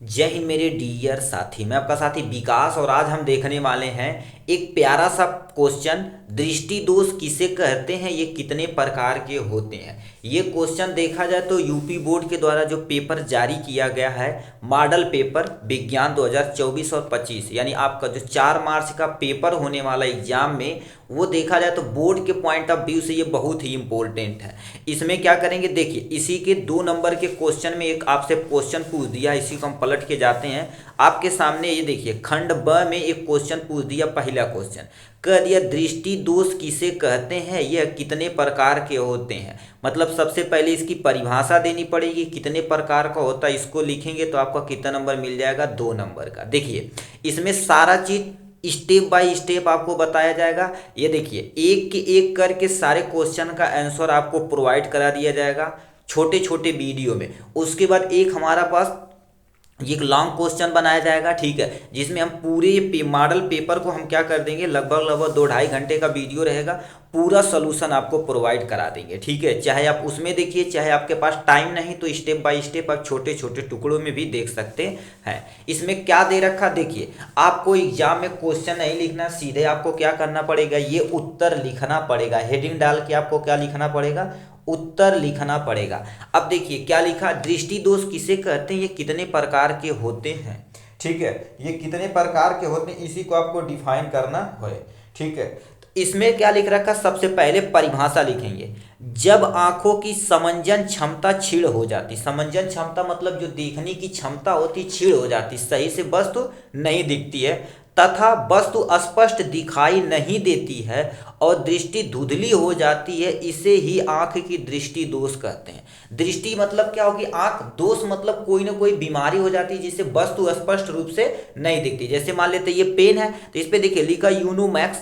जय हिंद मेरे डियर साथी। मैं आपका साथी विकास और आज हम देखने वाले हैं एक प्यारा सा क्वेश्चन। दृष्टि दोष किसे कहते हैं, ये कितने प्रकार के होते हैं। ये क्वेश्चन देखा जाए तो यूपी बोर्ड के द्वारा जो पेपर जारी किया गया है, मॉडल पेपर विज्ञान 2024 और 25, यानी आपका जो 4 मार्च का पेपर होने वाला एग्जाम में, वो देखा जाए तो बोर्ड के पॉइंट ऑफ व्यू से ये बहुत ही इंपॉर्टेंट है। इसमें क्या करेंगे, देखिए इसी के 2 नंबर के क्वेश्चन में एक आपसे क्वेश्चन पूछ दिया, इसी को हम पलट के जाते हैं आपके सामने। ये देखिए खंड ब में एक क्वेश्चन पूछ दिया। पहला क्वेश्चन कह दिया दृष्टि दोष किसे कहते हैं, यह कितने प्रकार के होते हैं। मतलब सबसे पहले इसकी परिभाषा देनी पड़ेगी, कितने प्रकार का होता है इसको लिखेंगे तो आपका कितना नंबर मिल जाएगा, 2 नंबर का। देखिए इसमें सारा चीज स्टेप बाय स्टेप आपको बताया जाएगा। ये देखिए एक के एक करके सारे क्वेश्चन का आंसर आपको प्रोवाइड करा दिया जाएगा छोटे छोटे वीडियो में। उसके बाद एक हमारा पास ये एक लॉन्ग क्वेश्चन बनाया जाएगा, ठीक है, जिसमें हम पूरे मॉडल पेपर को हम क्या कर देंगे, लगभग लगभग 2-2.5 घंटे का वीडियो रहेगा, पूरा सोल्यूशन आपको प्रोवाइड करा देंगे, ठीक है। चाहे आप उसमें देखिए, चाहे आपके पास टाइम नहीं तो स्टेप बाय स्टेप आप छोटे छोटे टुकड़ों में भी देख सकते हैं। इसमें क्या दे रखा, देखिए आपको एग्जाम में क्वेश्चन नहीं लिखना, सीधे आपको क्या करना पड़ेगा, ये उत्तर लिखना पड़ेगा। हेडिंग डाल के आपको क्या लिखना पड़ेगा, उत्तर लिखना पड़ेगा। अब देखिए क्या लिखा, दृष्टि दोष किसे कहते हैं, ये कितने प्रकार के होते हैं, ठीक है, ये कितने प्रकार के होते हैं, इसी को आपको डिफाइन करना है, ठीक है। तो इसमें क्या लिख रखा, सबसे पहले परिभाषा लिखेंगे। जब आंखों की समंजन क्षमता क्षीण हो जाती, समंजन क्षमता मतलब जो देखने की क्षमता होती क्षीण हो जाती, सही से वस्तु नहीं दिखती है तथा वस्तु स्पष्ट दिखाई नहीं देती है और दृष्टि धुंधली हो जाती है, इसे ही आंख की दृष्टि दोष कहते हैं। दृष्टि मतलब क्या होगी, आंख, दोष मतलब कोई ना कोई बीमारी हो जाती है जिससे वस्तु स्पष्ट रूप से नहीं दिखती। जैसे मान लेते ये पेन है तो इस पे देखिए लिखा यूनो मैक्स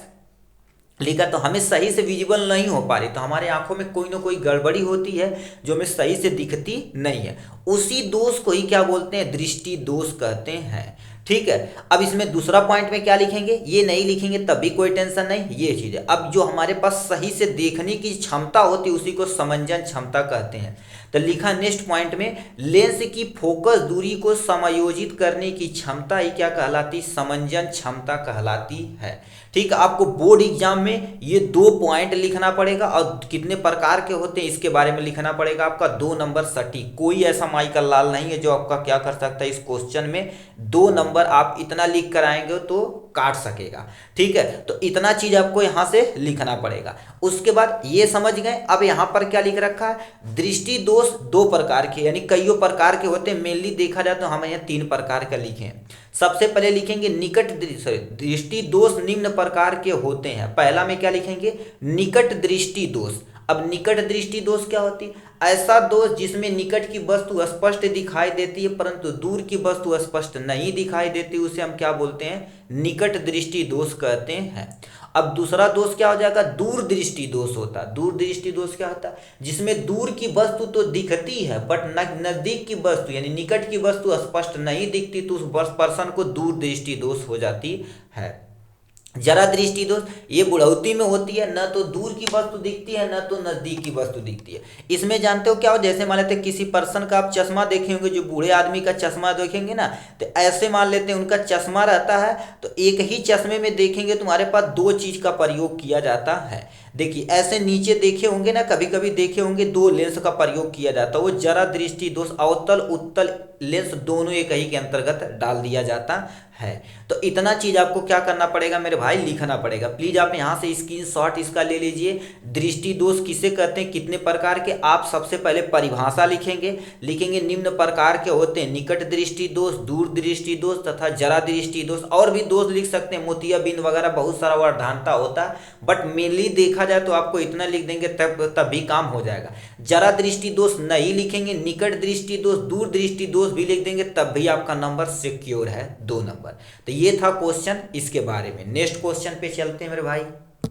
लिखा, तो हमें सही से विजिबल नहीं हो पा रही, तो हमारे आंखों में कोई ना कोई गड़बड़ी होती है जो हमें सही से दिखती नहीं है। उसी दोष को ही क्या बोलते हैं, दृष्टि दोष कहते हैं, ठीक है। अब इसमें दूसरा पॉइंट में क्या लिखेंगे, ये नहीं लिखेंगे तब भी कोई टेंशन नहीं, ये चीज है। अब जो हमारे पास सही से देखने की क्षमता होती है उसी को समंजन क्षमता कहते हैं। तो लिखा नेक्स्ट पॉइंट में, लेंस की फोकस दूरी को समायोजित करने की क्षमता ही क्या कहलाती, समंजन क्षमता कहलाती है, ठीक है। आपको बोर्ड एग्जाम में ये 2 पॉइंट लिखना पड़ेगा और कितने प्रकार के होते हैं इसके बारे में लिखना पड़ेगा, आपका 2 नंबर सटीक। कोई ऐसा माइकल लाल नहीं है जो आपका क्या कर सकता है, इस क्वेश्चन में 2 नंबर आप इतना लिख कर आएंगे तो काट सकेगा, ठीक है। तो इतना चीज आपको यहां से लिखना पड़ेगा। उसके बाद ये समझ गए। अब यहां पर क्या लिख रखा है, दृष्टि दोष 2 प्रकार के, यानी कईयों प्रकार के होते हैं। मेनली देखा जाए तो हम यहाँ 3 प्रकार का लिखे हैं। सबसे पहले लिखेंगे निकट दृष्टि दोष निम्न प्रकार के होते हैं। पहला में क्या लिखेंगे, निकट दृष्टि दोष। अब निकट दृष्टि दोष क्या होती है, ऐसा दोष जिसमें निकट की वस्तु स्पष्ट दिखाई देती है परंतु दूर की वस्तु स्पष्ट नहीं दिखाई देती, उसे हम क्या बोलते हैं, निकट दृष्टि दोष कहते हैं। अब दूसरा दोष क्या हो जाएगा, दूर दृष्टि दोष होता है। दूर दृष्टि दोष क्या होता है, जिसमें दूर की वस्तु तो दिखती है बट नजदीक की वस्तु यानी निकट की वस्तु स्पष्ट नहीं दिखती, तो उस पर्सन को दूर दृष्टि दोष हो जाती है। जरा दृष्टि दोष ये बुढ़ौती में होती है, न तो दूर की वस्तु दिखती है न तो नजदीक की वस्तु दिखती है। इसमें जानते हो क्या हो, जैसे मान लेते हैं किसी पर्सन का आप चश्मा देखे होंगे, जो बूढ़े आदमी का चश्मा देखेंगे ना, तो ऐसे मान लेते हैं उनका चश्मा रहता है, तो एक ही चश्मे में देखेंगे तुम्हारे पास 2 चीज का प्रयोग किया जाता है। देखिए ऐसे नीचे देखे होंगे ना, कभी कभी देखे होंगे 2 लेंस का प्रयोग किया जाता है, वो जरा दृष्टि दोष, अवतल उत्तल लेंस दोनों एक ही के अंतर्गत डाल दिया जाता है। तो इतना चीज आपको क्या करना पड़ेगा मेरे भाई, लिखना पड़ेगा। प्लीज आप यहां से स्क्रीनशॉट इसका ले लीजिए। दृष्टि दोष किसे कहते हैं, कितने प्रकार के, आप सबसे पहले परिभाषा लिखेंगे। लिखेंगे निम्न प्रकार के होते हैं, निकट दृष्टि दोष, दूर दृष्टि दोष तथा जरा दृष्टि दोष। और भी दोष लिख सकते हैं, मोतियाबिंद वगैरह, बहुत सारा वर्धानता होता है, बट मेनली देखा जाए तो आपको इतना लिख देंगे तब भी काम हो जाएगा। जरा दृष्टि दोष नहीं लिखेंगे, निकट दृष्टि दोष, दूर दृष्टि दोष भी लिख देंगे, तब भी आपका नंबर सिक्योर है, 2 नंबर। तो ये था क्वेश्चन इसके बारे में। नेक्स्ट क्वेश्चन पे चलते हैं मेरे भाई।